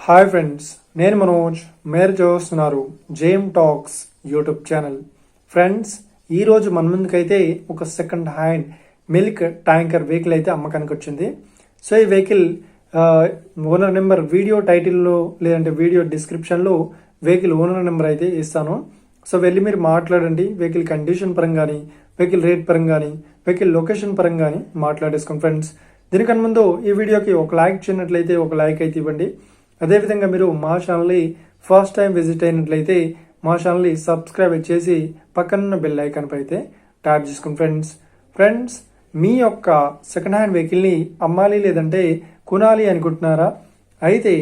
Hi friends, నేను మనోజ్. మీరు చూస్తున్నారు జేమ్ టాక్స్ యూట్యూబ్ ఛానల్. ఫ్రెండ్స్, ఈరోజు మన ముందుకైతే ఒక second hand milk tanker vehicle అయితే అమ్మకానికి వచ్చింది. సో ఈ వెహికల్ ఓనర్ నెంబర్ వీడియో టైటిల్లో లేదంటే వీడియో డిస్క్రిప్షన్లో వెహికల్ ఓనర్ నెంబర్ అయితే ఇస్తాను. సో వెళ్ళి మీరు మాట్లాడండి. వెహికల్ కండిషన్ పరంగాని, వెహికల్ రేట్ పరంగాని, వెహికల్ లొకేషన్ పరంగాని మాట్లాడేసుకోండి ఫ్రెండ్స్. దీనికన్నా ముందు ఈ వీడియోకి ఒక లైక్ చేయనట్లయితే ఒక లైక్ అయితే ఇవ్వండి. అదేవిధంగా మీరు మా ఛానల్ని ఫస్ట్ టైం విజిట్ అయినట్లయితే మా ఛానల్ని సబ్స్క్రైబ్ చేసి పక్కనున్న బెల్ ఐకాన్ పై అయితే ట్యాప్ చేసుకోండి ఫ్రెండ్స్. మీ యొక్క సెకండ్ హ్యాండ్ వెహికల్ని అమ్మాలి లేదంటే కొనాలి అనుకుంటున్నారా? అయితే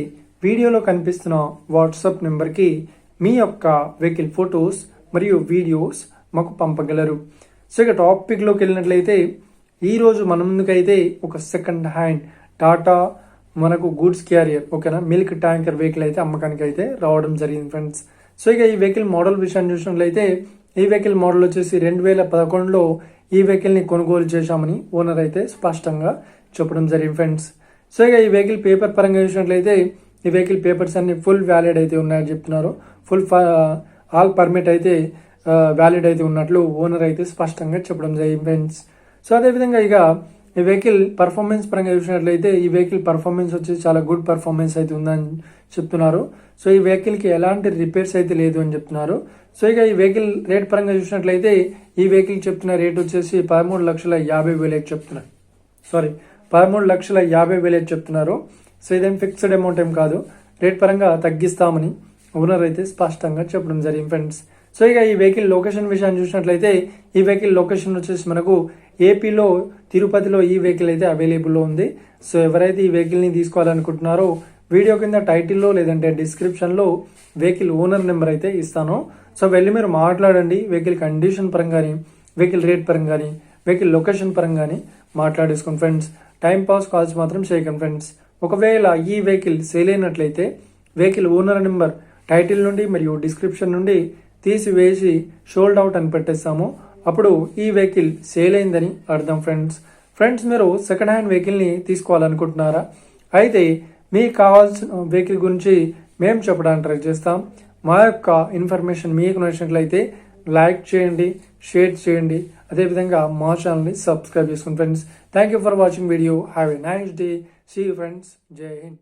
వీడియోలో కనిపిస్తున్న వాట్సాప్ నెంబర్కి మీ యొక్క వెహికల్ ఫొటోస్ మరియు వీడియోస్ మాకు పంపగలరు. సో ఇక టాపిక్లోకి వెళ్ళినట్లయితే ఈరోజు మన ముందుకైతే ఒక సెకండ్ హ్యాండ్ టాటా మనకు గూడ్స్ క్యారియర్ ఓకేనా మిల్క్ ట్యాంకర్ వెహికల్ అయితే అమ్మకానికి అయితే రావడం జరిగింది ఫ్రెండ్స్. సో ఇక ఈ వెహికల్ మోడల్ విషయాన్ని చూసినట్లయితే ఈ వెహికల్ మోడల్ వచ్చేసి 2011లో ఈ వెహికల్ని కొనుగోలు చేశామని ఓనర్ అయితే స్పష్టంగా చెప్పడం జరిగింది ఫ్రెండ్స్. సో ఇక ఈ వెహికల్ పేపర్ పరంగా చూసినట్లయితే ఈ వెహికల్ పేపర్స్ అన్ని ఫుల్ వ్యాలిడ్ అయితే ఉన్నాయని చెప్తున్నారు. ఫుల్ ఆల్ పర్మిట్ అయితే వ్యాలిడ్ అయితే ఉన్నట్లు ఓనర్ అయితే స్పష్టంగా చెప్పడం జరిగింది ఫ్రెండ్స్. సో అదేవిధంగా ఇక ఈ వెహికల్ పర్ఫార్మెన్స్ పరంగా చూసినట్లయితే ఈ వెహికల్ పర్ఫార్మెన్స్ వచ్చి చాలా గుడ్ పర్ఫార్మెన్స్ అయితే ఉందని చెప్తున్నారు. సో ఈ వెహికల్కి ఎలాంటి రిపేర్స్ అయితే లేదు అని చెప్తున్నారు. సో ఇక ఈ వెహికల్ రేట్ పరంగా చూసినట్లయితే ఈ వెహికల్ చెప్తున్న రేట్ వచ్చేసి 13,50,000 చెప్తున్నారు. 13,50,000 చెప్తున్నారు. సో ఇదేం ఫిక్స్డ్ అమౌంట్ ఏం కాదు, రేట్ పరంగా తగ్గిస్తామని ఓనర్ అయితే స్పష్టంగా చెప్పడం జరిగింది ఫ్రెండ్స్. సో ఇక ఈ వెహికల్ లొకేషన్ విషయాన్ని చూసినట్లయితే ఈ వెహికల్ లొకేషన్ వచ్చేసి మనకు ఏపీలో తిరుపతిలో ఈ వెహికల్ అయితే అవైలబుల్లో ఉంది. సో ఎవరైతే ఈ వెహికల్ని తీసుకోవాలనుకుంటున్నారో వీడియో కింద టైటిల్లో లేదంటే డిస్క్రిప్షన్లో వెహికల్ ఓనర్ నెంబర్ అయితే ఇస్తాను. సో వెళ్ళి మీరు మాట్లాడండి. వెహికల్ కండిషన్ పరంగాని, వెహికల్ రేట్ పరంగాని, వెహికల్ లొకేషన్ పరంగాని మాట్లాడేసుకోండి ఫ్రెండ్స్. టైం పాస్ కాల్స్ మాత్రం చేయకండి ఫ్రెండ్స్. ఒకవేళ ఈ వెహికల్ సేల్ అయినట్లయితే వెహికల్ ఓనర్ నెంబర్ టైటిల్ నుండి మరియు డిస్క్రిప్షన్ నుండి తీసివేసి షోల్డ్ అవుట్ అని పెట్టేస్తాము. అప్పుడు ఈ వెహికల్ సేల్ అయిందని అర్థం ఫ్రెండ్స్. మీరు సెకండ్ హ్యాండ్ వెహికల్ని తీసుకోవాలనుకుంటున్నారా? అయితే మీకు కావాల్సిన వెహికల్ గురించి మేము చెప్పడానికి ట్రై చేస్తాం. మా యొక్క ఇన్ఫర్మేషన్ మీకు నచ్చినట్లయితే లైక్ చేయండి, షేర్ చేయండి. అదేవిధంగా మా ఛానల్ని సబ్స్క్రైబ్ చేసుకోండి friends. Thank you for watching video. Have a nice day. See you friends. జై హింద్.